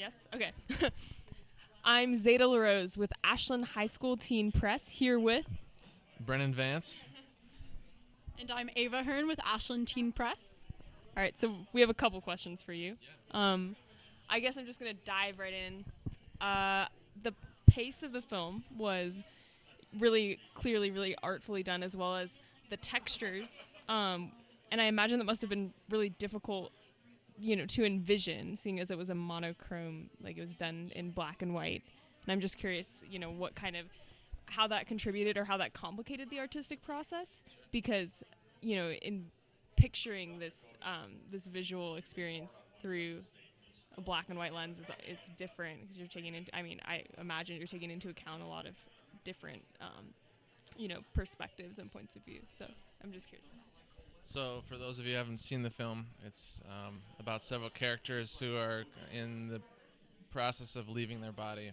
Yes? Okay. I'm Zeta LaRose with Ashland High School Teen Press, here with... Brennan Vance. And I'm Ava Hearn with Ashland Teen Press. All right, so we have a couple questions for you. I guess I'm just going to dive right in. The pace of the film was really clearly, really artfully done, as well as the textures. And I imagine that must have been really difficult, to envision, seeing as it was a monochrome, like it was done in black and white. And I'm just curious, what kind of, how that contributed or how that complicated the artistic process, because, in picturing this this visual experience through a black and white lens is different, because you're taking into, I imagine you're taking into account a lot of different, perspectives and points of view. So I'm just curious. So, for those of you who haven't seen the film, it's about several characters who are in the process of leaving their body.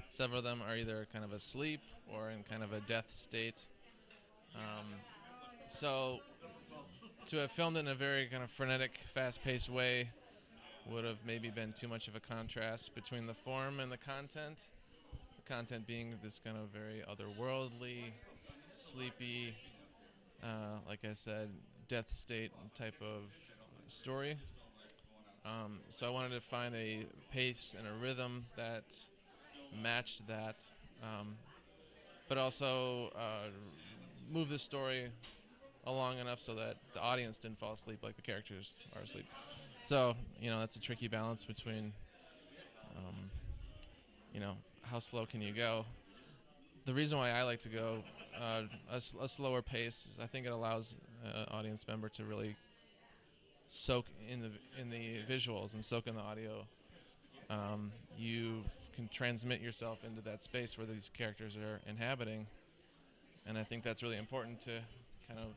Several of them are either kind of asleep or in kind of a death state. So, to have filmed in a very kind of frenetic, fast-paced way would have maybe been too much of a contrast between the form and the content. The content being this kind of very otherworldly, sleepy, like I said, death state type of story. So I wanted to find a pace and a rhythm that matched that, but also move the story along enough so that the audience didn't fall asleep like the characters are asleep. So, that's a tricky balance between, how slow can you go? The reason why I like to go a slower pace, I think it allows an audience member to really soak in the visuals and soak in the audio. You can transmit yourself into that space where these characters are inhabiting, and I think that's really important to kind of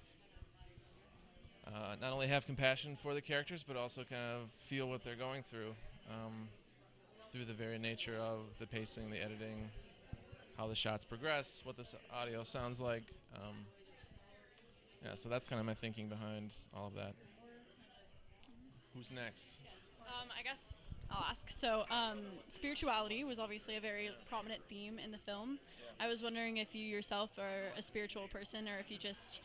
not only have compassion for the characters, but also kind of feel what they're going through the very nature of the pacing, the editing, how the shots progress, what this audio sounds like. So that's kind of my thinking behind all of that. Who's next? I guess I'll ask. So, spirituality was obviously a very prominent theme in the film. I was wondering if you yourself are a spiritual person, or if you just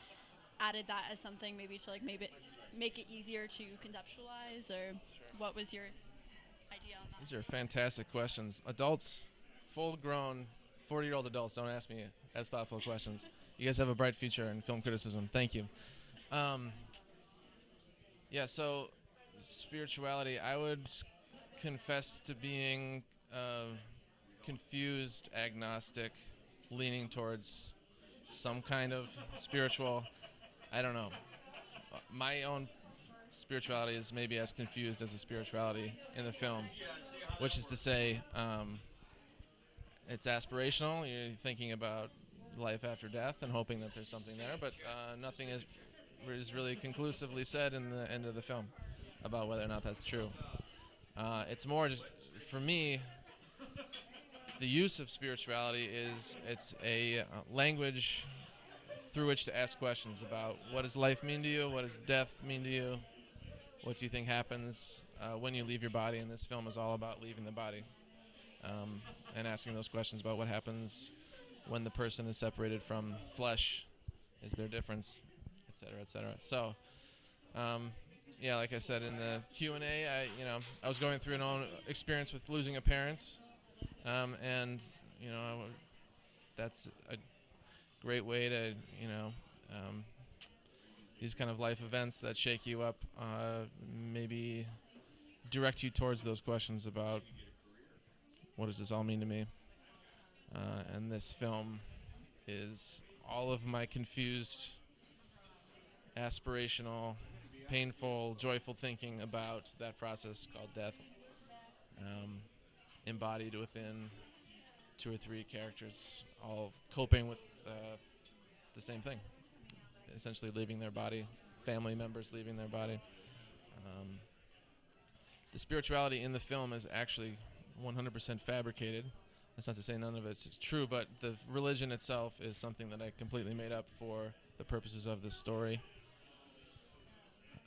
added that as something maybe to maybe make it easier to conceptualize, or what was your idea on that? These are fantastic questions. Adults, full-grown, 40-year-old adults, don't ask me as thoughtful questions. You guys have a bright future in film criticism. Thank you. So spirituality, I would confess to being confused, agnostic, leaning towards some kind of spiritual, I don't know. My own spirituality is maybe as confused as the spirituality in the film, which is to say, it's aspirational. You're thinking about life after death and hoping that there's something there, but nothing is really conclusively said in the end of the film about whether or not that's true. It's more just, for me, the use of spirituality it's a language through which to ask questions about what does life mean to you, what does death mean to you, what do you think happens when you leave your body, and this film is all about leaving the body. And asking those questions about what happens when the person is separated from flesh, is there a difference, et cetera, et cetera. So, like I said in the Q&A, I was going through an own experience with losing a parent, and that's a great way to, these kind of life events that shake you up, maybe direct you towards those questions about what does this all mean to me? And this film is all of my confused, aspirational, painful, joyful thinking about that process called death, embodied within 2 or 3 characters, all coping with the same thing, essentially leaving their body, family members leaving their body. The spirituality in the film is actually 100% fabricated. That's not to say none of it's true, but the religion itself is something that I completely made up for the purposes of this story.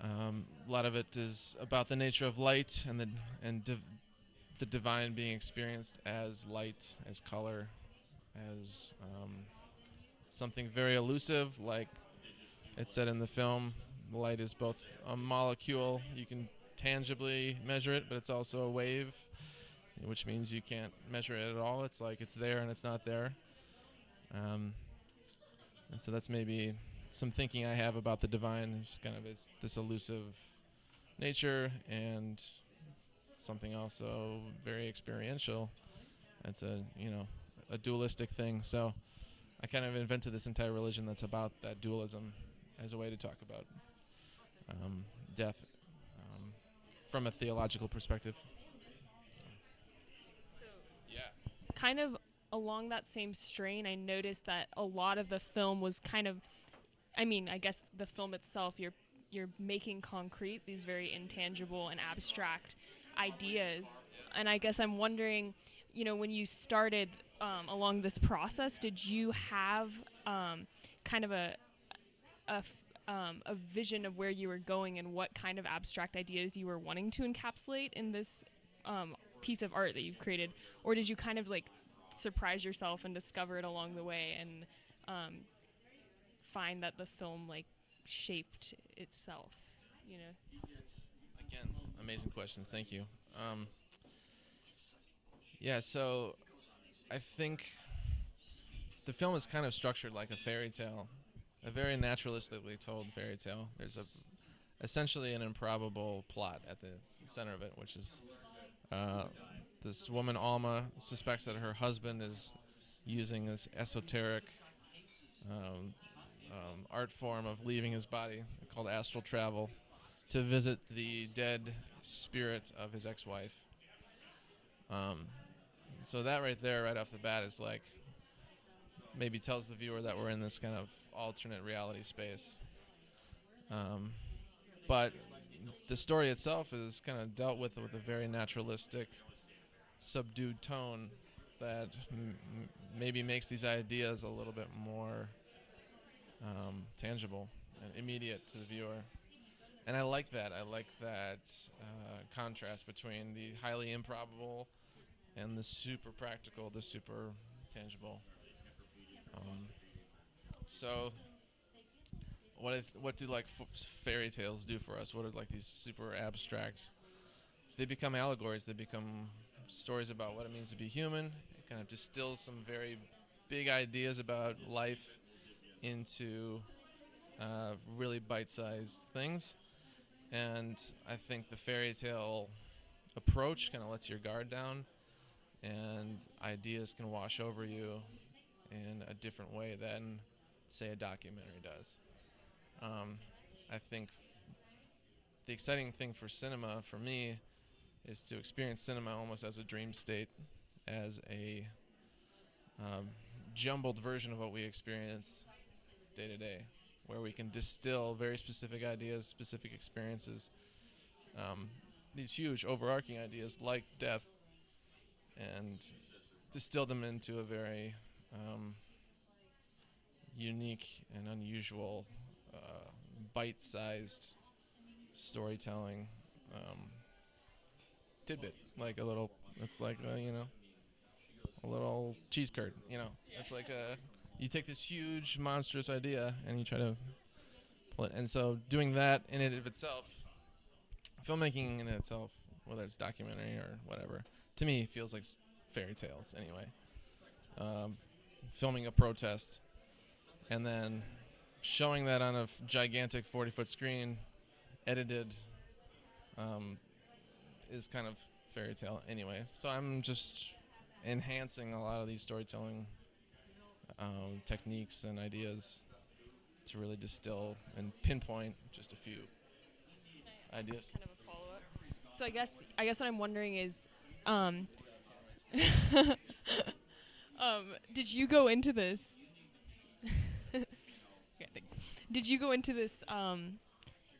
A lot of it is about the nature of light and the divine being experienced as light, as color, as something very elusive, like it said in the film. Light is both a molecule, you can tangibly measure it, but it's also a wave, which means you can't measure it at all. It's like it's there and it's not there. And so that's maybe some thinking I have about the divine, just kind of it's this elusive nature and something also very experiential. It's a dualistic thing. So I kind of invented this entire religion that's about that dualism as a way to talk about death from a theological perspective. Yeah. Kind of along that same strain, I noticed that a lot of the film was kind of, I mean, I guess the film itself, you're making concrete these very intangible and abstract ideas. And I guess I'm wondering, when you started along this process, did you have kind of a vision of where you were going and what kind of abstract ideas you were wanting to encapsulate in this piece of art that you've created? Or did you kind of like surprise yourself and discover it along the way and find that the film like shaped itself, Again, amazing questions. Thank you. So I think the film is kind of structured like a fairy tale, a very naturalistically told fairy tale. There's essentially an improbable plot at the center of it, which is this woman, Alma, suspects that her husband is using this esoteric art form of leaving his body called astral travel to visit the dead spirit of his ex-wife. So that right there, right off the bat, is like maybe tells the viewer that we're in this kind of alternate reality space. But the story itself is kind of dealt with a very naturalistic, subdued tone that maybe makes these ideas a little bit more tangible and immediate to the viewer. And I like that. I like that contrast between the highly improbable and the super practical, the super tangible. So what do like fairy tales do for us? What are like these super abstract? They become allegories. They become stories about what it means to be human. It kind of distills some very big ideas about life into really bite-sized things. And I think the fairy tale approach kind of lets your guard down, and ideas can wash over you in a different way than, say, a documentary does. I think the exciting thing for cinema, for me, is to experience cinema almost as a dream state, as a jumbled version of what we experience day to day, where we can distill very specific ideas, specific experiences, these huge overarching ideas like death, and distill them into a very unique and unusual bite-sized storytelling tidbit, like a little, it's like a little cheese curd, it's like you take this huge monstrous idea and you try to pull it. And so doing that in and of itself, filmmaking in itself, whether it's documentary or whatever, to me feels like fairy tales anyway. Filming a protest and then showing that on a gigantic 40-foot screen, edited, is kind of fairy tale anyway. So I'm just enhancing a lot of these storytelling techniques and ideas to really distill and pinpoint just a few ideas. Kind of a follow-up. So I guess what I'm wondering is, did you go into this? Did you go into this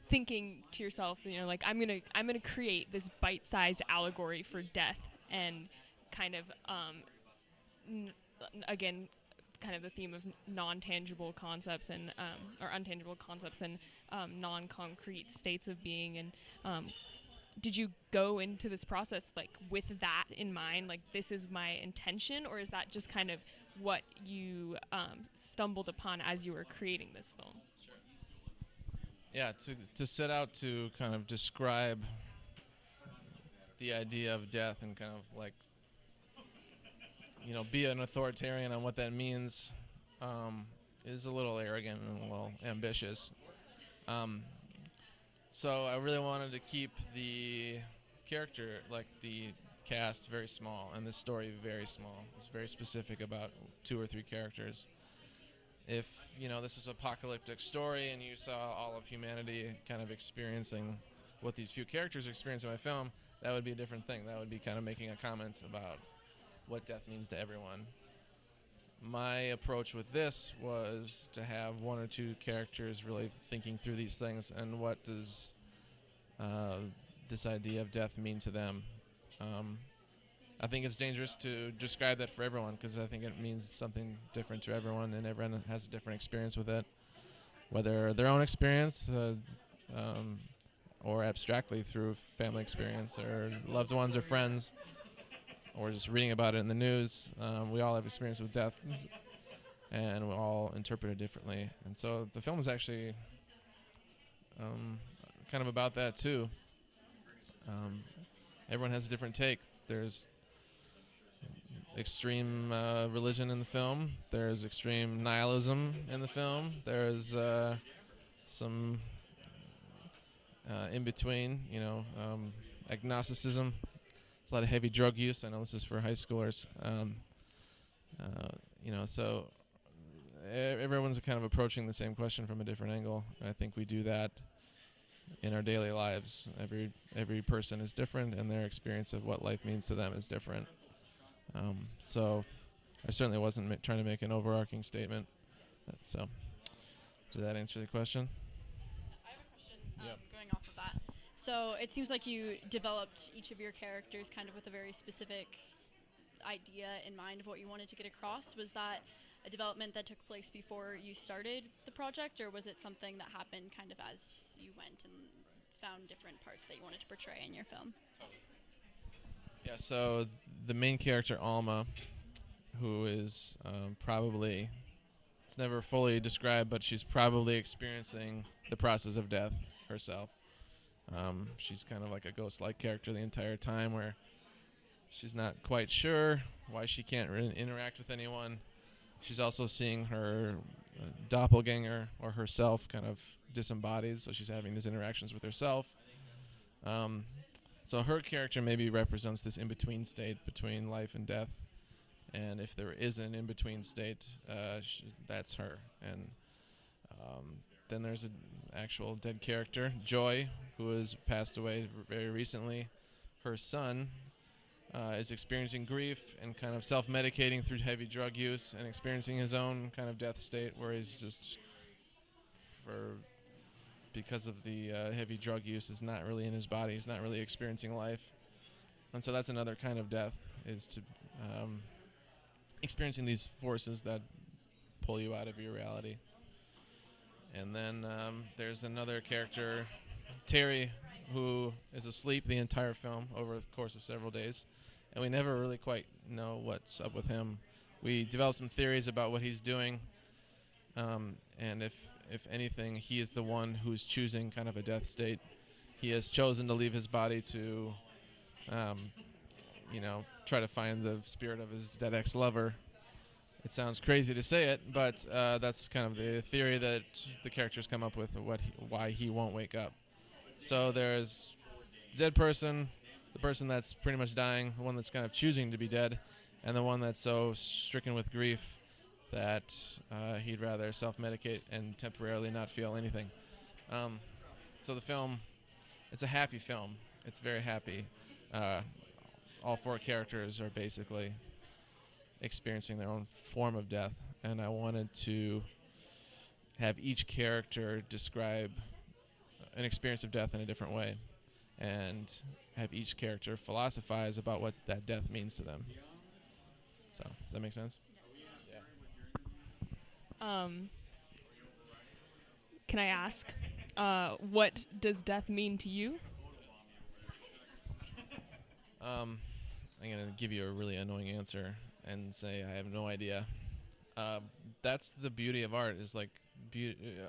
thinking to yourself, like I'm gonna create this bite-sized allegory for death, and kind of again, kind of the theme of non-tangible concepts and or untangible concepts and non-concrete states of being, and did you go into this process like with that in mind, like this is my intention, or is that just kind of what you stumbled upon as you were creating this film? Yeah, to set out to kind of describe the idea of death and kind of like, be an authoritarian on what that means is a little arrogant and a little ambitious. So I really wanted to keep the character, like the cast, very small, and the story very small. It's very specific about 2 or 3 characters. If, this was an apocalyptic story and you saw all of humanity kind of experiencing what these few characters experience in my film, that would be a different thing. That would be kind of making a comment about what death means to everyone. My approach with this was to have 1 or 2 characters really thinking through these things and what does this idea of death mean to them. I think it's dangerous to describe that for everyone because I think it means something different to everyone, and everyone has a different experience with it, whether their own experience or abstractly through family experience or loved ones or friends or just reading about it in the news. We all have experience with death, and we all interpret it differently. And so the film is actually kind of about that too. Everyone has a different take. There's extreme religion in the film. There's extreme nihilism in the film. There's some in between, agnosticism. It's a lot of heavy drug use. I know this is for high schoolers. So everyone's kind of approaching the same question from a different angle. And I think we do that in our daily lives. Every person is different, and their experience of what life means to them is different. So I certainly wasn't trying to make an overarching statement. So did that answer the question? I have a question going off of that. So it seems like you developed each of your characters kind of with a very specific idea in mind of what you wanted to get across. Was that a development that took place before you started the project, or was it something that happened kind of as you went and found different parts that you wanted to portray in your film? Yeah, so the main character, Alma, who is probably, it's never fully described, but she's probably experiencing the process of death herself. She's kind of like a ghost-like character the entire time where she's not quite sure why she can't really interact with anyone. She's also seeing her doppelganger or herself kind of disembodied, so she's having these interactions with herself. So her character maybe represents this in-between state between life and death. And if there is an in-between state, that's her. And then there's an actual dead character, Joy, who has passed away very recently. Her son is experiencing grief and kind of self-medicating through heavy drug use and experiencing his own kind of death state where he's just, because of the heavy drug use, is not really in his body. He's not really experiencing life. And so that's another kind of death, is to experiencing these forces that pull you out of your reality. And then there's another character, Terry, who is asleep the entire film over the course of several days. And we never really quite know what's up with him. We developed some theories about what he's doing. And if anything, he is the one who's choosing kind of a death state. He has chosen to leave his body to, try to find the spirit of his dead ex-lover. It sounds crazy to say it, but that's kind of the theory that the characters come up with of why he won't wake up. So there's the dead person, the person that's pretty much dying, the one that's kind of choosing to be dead, and the one that's so stricken with grief that he'd rather self-medicate and temporarily not feel anything. So the film, it's a happy film. It's very happy. All 4 characters are basically experiencing their own form of death, and I wanted to have each character describe an experience of death in a different way and have each character philosophize about what that death means to them. So, does that make sense? Can I ask, what does death mean to you? I'm going to give you a really annoying answer and say I have no idea. That's the beauty of art, is like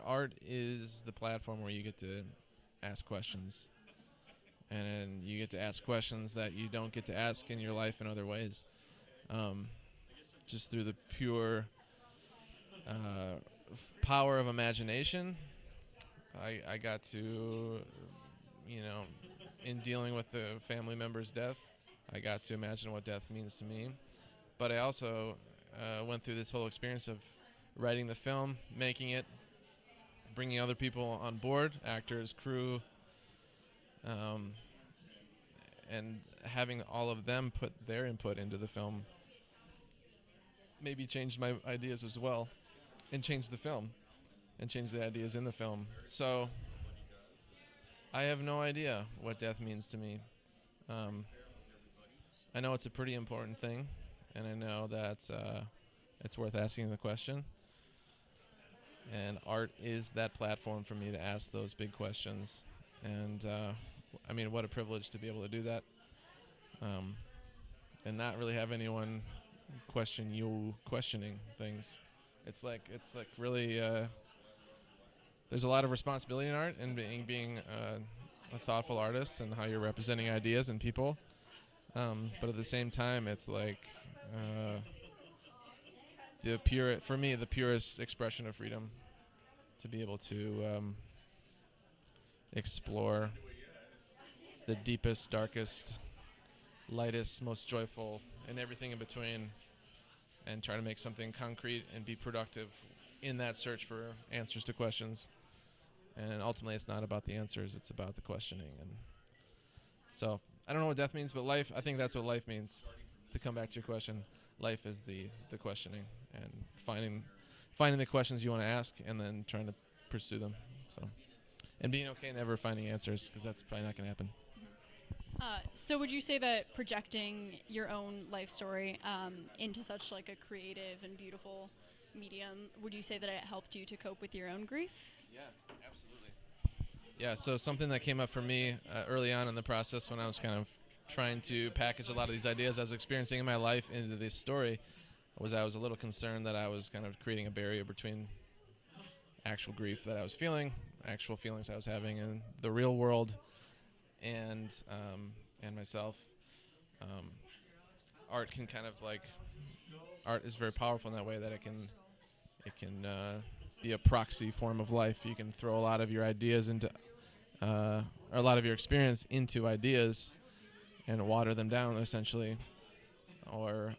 art is the platform where you get to ask questions. And you get to ask questions that you don't get to ask in your life in other ways. Just through the pure power of imagination, I got to, in dealing with the family member's death, I got to imagine what death means to me. But I also went through this whole experience of writing the film, making it, bringing other people on board, actors, crew, and having all of them put their input into the film maybe changed my ideas as well, and changed the film, and changed the ideas in the film. So I have no idea what death means to me. I know it's a pretty important thing, and I know that it's worth asking the question. And art is that platform for me to ask those big questions. And I mean, what a privilege to be able to do that, and not really have anyone question you questioning things. It's like really there's a lot of responsibility in art, and being a thoughtful artist, and how you're representing ideas and people. But at the same time, it's like for me, the purest expression of freedom to be able to explore the deepest, darkest, lightest, most joyful, and everything in between, and try to make something concrete and be productive in that search for answers to questions. And ultimately, it's not about the answers, it's about the questioning. And so I don't know what death means, but life, I think that's what life means. To come back to your question, life is the questioning, and finding the questions you want to ask, and then trying to pursue them. So, and being okay never finding answers, because that's probably not going to happen. So would you say that projecting your own life story into such like a creative and beautiful medium, would you say that it helped you to cope with your own grief? Yeah, absolutely. Yeah, so something that came up for me early on in the process, when I was kind of trying to package a lot of these ideas I was experiencing in my life into this story, was I was a little concerned that I was kind of creating a barrier between actual grief that I was feeling, actual feelings I was having in the real world, and myself. Art can kind of art is very powerful in that way, that it can be a proxy form of life. You can throw a lot of your ideas into, or a lot of your experience into ideas, and water them down essentially. Or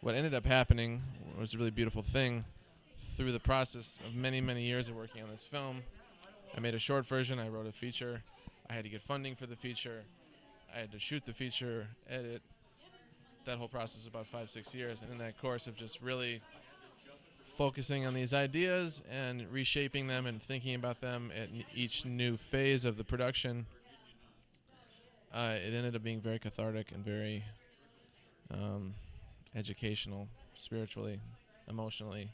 what ended up happening was a really beautiful thing. Through the process of many, many years of working on this film, I made a short version, I wrote a feature, I had to get funding for the feature, I had to shoot the feature, edit. That whole process was about 5-6 years, and in that course of just really focusing on these ideas and reshaping them and thinking about them at each new phase of the production, it ended up being very cathartic and very educational, spiritually, emotionally.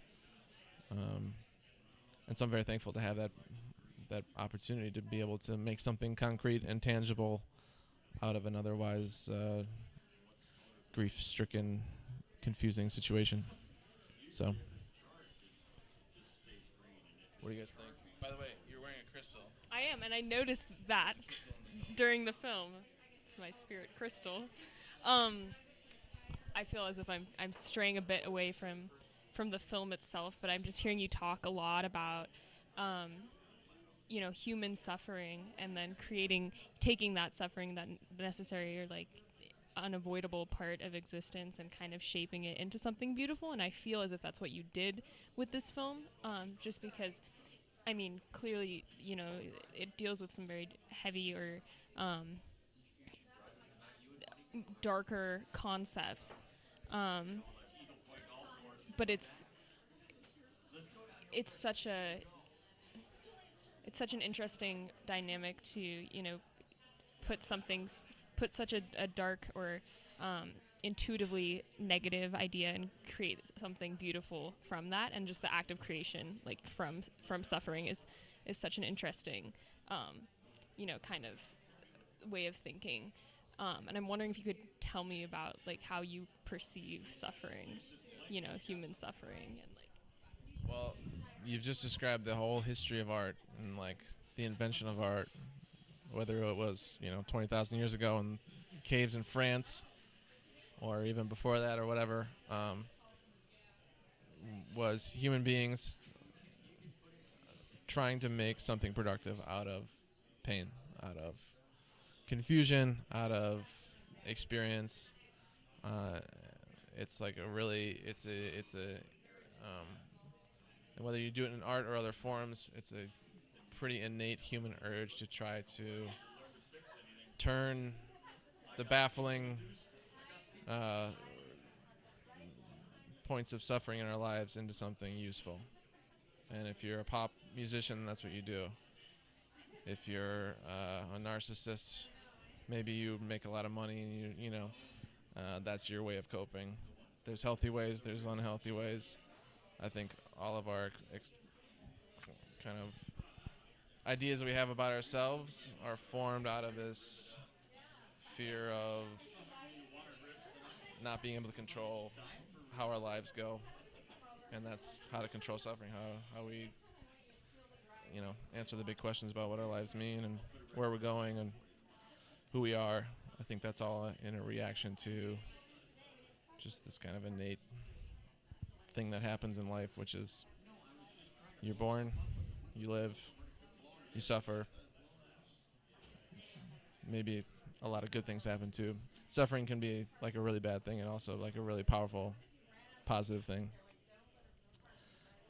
And so I'm very thankful to have that opportunity to be able to make something concrete and tangible out of an otherwise grief-stricken, confusing situation. So, what do you guys think? By the way, you're wearing a crystal. I am, and I noticed that during the film. It's my spirit crystal. I feel as if I'm straying a bit away from the film itself, but I'm just hearing you talk a lot about human suffering, and then taking that suffering, that necessary or like unavoidable part of existence, and kind of shaping it into something beautiful. And I feel as if that's what you did with this film, just because, I mean, clearly, it deals with some very heavy or darker concepts, but it's such an interesting dynamic to put such a dark or intuitively negative idea and create something beautiful from that. And just the act of creation, like from suffering, is such an interesting kind of way of thinking. And I'm wondering if you could tell me about like how you perceive suffering, human suffering, and like. Well, you've just described the whole history of art and like the invention of art, whether it was 20,000 years ago in caves in France, or even before that, or whatever, was human beings trying to make something productive out of pain, out of confusion, out of experience. It's like and whether you do it in art or other forms, it's a pretty innate human urge to try to turn the baffling points of suffering in our lives into something useful. And if you're a pop musician, that's what you do. If you're a narcissist, maybe you make a lot of money and that's your way of coping. There's healthy ways, there's unhealthy ways. I think all of our kind of ideas we have about ourselves are formed out of this fear of not being able to control how our lives go, and that's how to control suffering, how we answer the big questions about what our lives mean and where we're going and who we are. I think that's all in a reaction to just this kind of innate thing that happens in life, which is you're born, you live, you suffer. Maybe a lot of good things happen too. Suffering can be like a really bad thing and also like a really powerful, positive thing.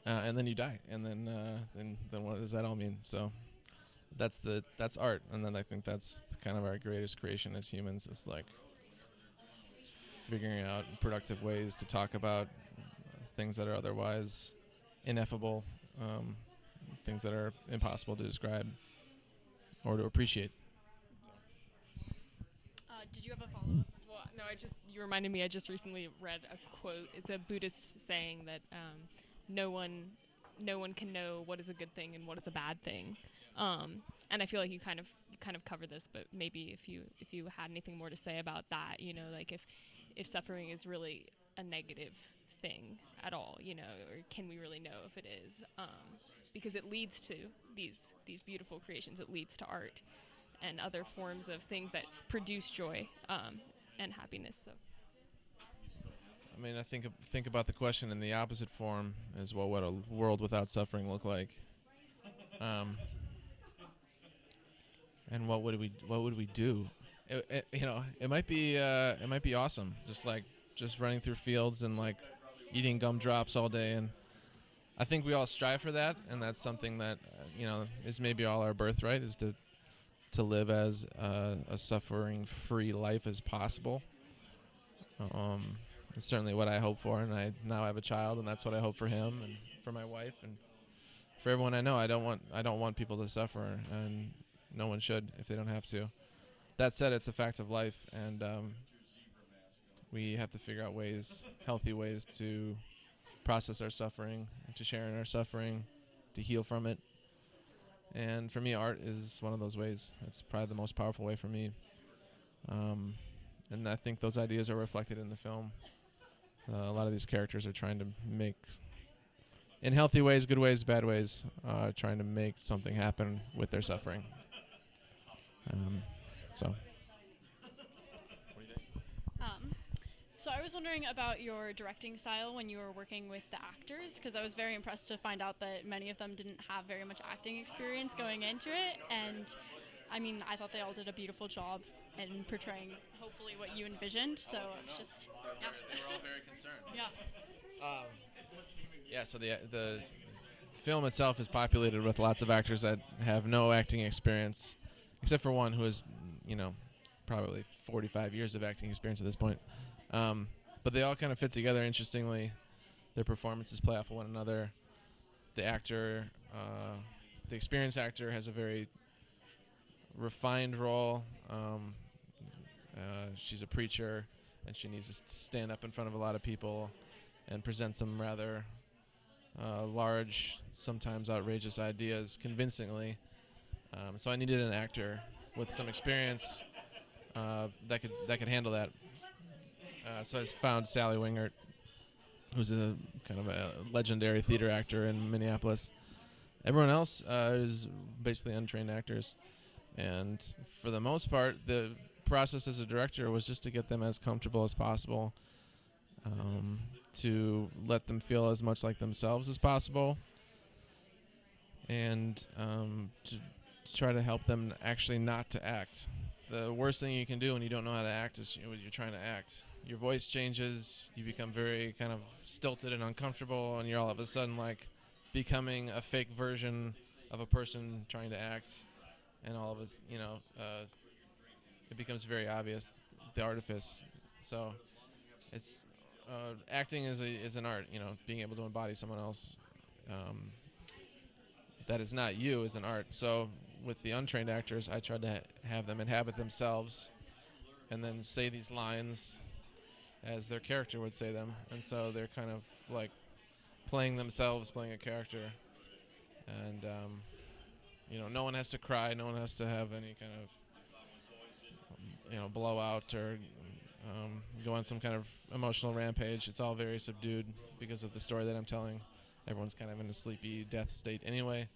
And then you die, and then what does that all mean? So that's art, and then I think that's kind of our greatest creation as humans, is like figuring out productive ways to talk about things that are otherwise ineffable, things that are impossible to describe or to appreciate. Did you have a follow-up? Well, no, you reminded me, I just recently read a quote. It's a Buddhist saying that no one can know what is a good thing and what is a bad thing. And I feel like you kind of covered this, but maybe if you had anything more to say about that, like if suffering is really a negative thing at all, or can we really know if it is? Because it leads to these beautiful creations. It leads to art and other forms of things that produce joy and happiness. So. I mean, I think about the question in the opposite form as well. What a world without suffering look like, and what would we do? It might be awesome. Just running through fields and like eating gumdrops all day, and I think we all strive for that, and that's something that is maybe all our birthright, is to live as a suffering-free life as possible. It's certainly what I hope for, and I now have a child, and that's what I hope for him and for my wife and for everyone I know. I don't want people to suffer, and no one should if they don't have to. That said, it's a fact of life, and we have to figure out healthy ways to process our suffering, to share in our suffering, to heal from it. And for me, art is one of those ways. It's probably the most powerful way for me. And I think those ideas are reflected in the film. A lot of these characters are trying to make, in healthy ways, good ways, bad ways, trying to make something happen with their suffering. So. So I was wondering about your directing style when you were working with the actors, because I was very impressed to find out that many of them didn't have very much acting experience going into it. And I mean, I thought they all did a beautiful job in portraying hopefully what you envisioned. So it's just, yeah. They were all very concerned. Yeah. So the film itself is populated with lots of actors that have no acting experience, except for one who has, probably 45 years of acting experience at this point. But they all kind of fit together interestingly. Their performances play off of one another. The experienced actor has a very refined role. She's a preacher, and she needs to stand up in front of a lot of people and present some rather large, sometimes outrageous ideas convincingly. So I needed an actor with some experience that could handle that. So I found Sally Wingert, who's a kind of a legendary theater actor in Minneapolis. Everyone else is basically untrained actors, and for the most part, the process as a director was just to get them as comfortable as possible, to let them feel as much like themselves as possible, and to try to help them actually not to act. The worst thing you can do when you don't know how to act is when you're trying to act. Your voice changes, you become very kind of stilted and uncomfortable, and you're all of a sudden like becoming a fake version of a person trying to act, and all of us, it becomes very obvious, the artifice. So it's acting is an art, being able to embody someone else that is not you is an art. So with the untrained actors, I tried to have them inhabit themselves and then say these lines as their character would say them, and so they're kind of like playing themselves, playing a character, and no one has to cry, no one has to have any kind of blowout or go on some kind of emotional rampage. It's all very subdued because of the story that I'm telling. Everyone's kind of in a sleepy death state anyway,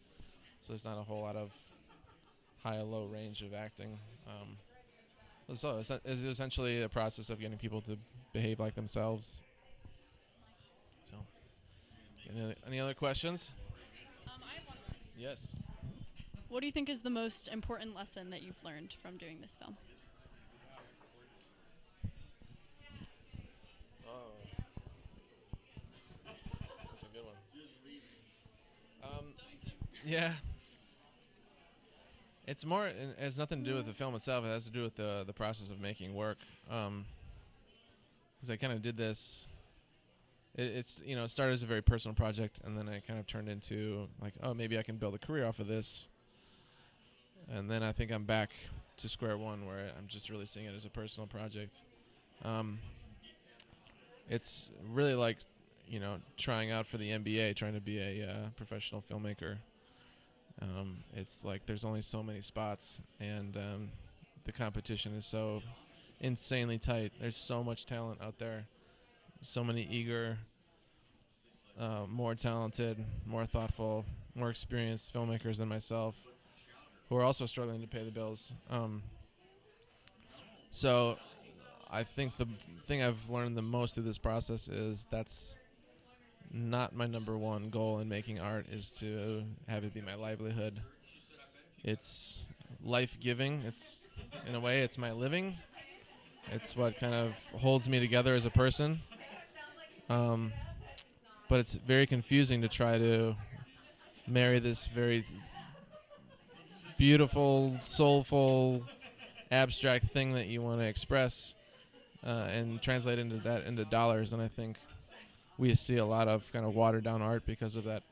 so there's not a whole lot of high or low range of acting. So it's essentially a process of getting people to behave like themselves. So, any other questions? I have one more. Yes. What do you think is the most important lesson that you've learned from doing this film? Oh, that's a good one. Yeah. It has nothing to do with the film itself. It has to do with the process of making work. Because I kind of did this. It started as a very personal project, and then it kind of turned into like, oh, maybe I can build a career off of this. And then I think I'm back to square one, where I'm just really seeing it as a personal project. It's really like, trying out for the NBA, trying to be a professional filmmaker. It's like there's only so many spots, and the competition is so insanely tight. There's so much talent out there, so many eager, more talented, more thoughtful, more experienced filmmakers than myself, who are also struggling to pay the bills. So I think the thing I've learned the most through this process is that's not my number one goal in making art, is to have it be my livelihood. It's life-giving. It's, in a way, it's my living. It's what kind of holds me together as a person. But it's very confusing to try to marry this very beautiful, soulful, abstract thing that you want to express and translate into dollars. And I think we see a lot of kind of watered down art because of that.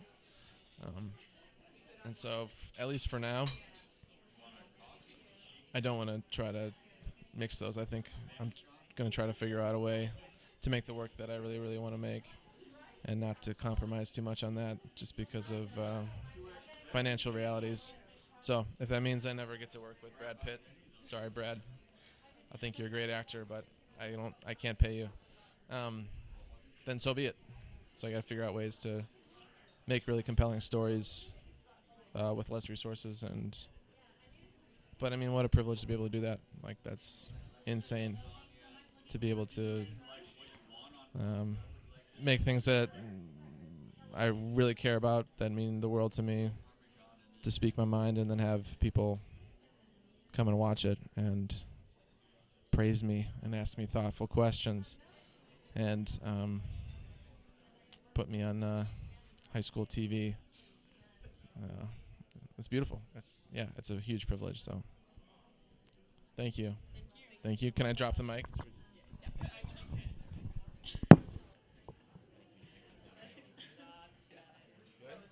And so, at least for now, I don't want to try to mix those. I think I'm going to try to figure out a way to make the work that I really, really want to make, and not to compromise too much on that just because of financial realities. So if that means I never get to work with Brad Pitt, sorry, Brad. I think you're a great actor, but I can't pay you. Then so be it. So I got to figure out ways to make really compelling stories with less resources. But I mean, what a privilege to be able to do that. Like, that's insane to be able to make things that I really care about, that mean the world to me, to speak my mind, and then have people come and watch it and praise me and ask me thoughtful questions and put me on high school TV. It's beautiful. It's a huge privilege. So, thank you. Thank you. Can I drop the mic?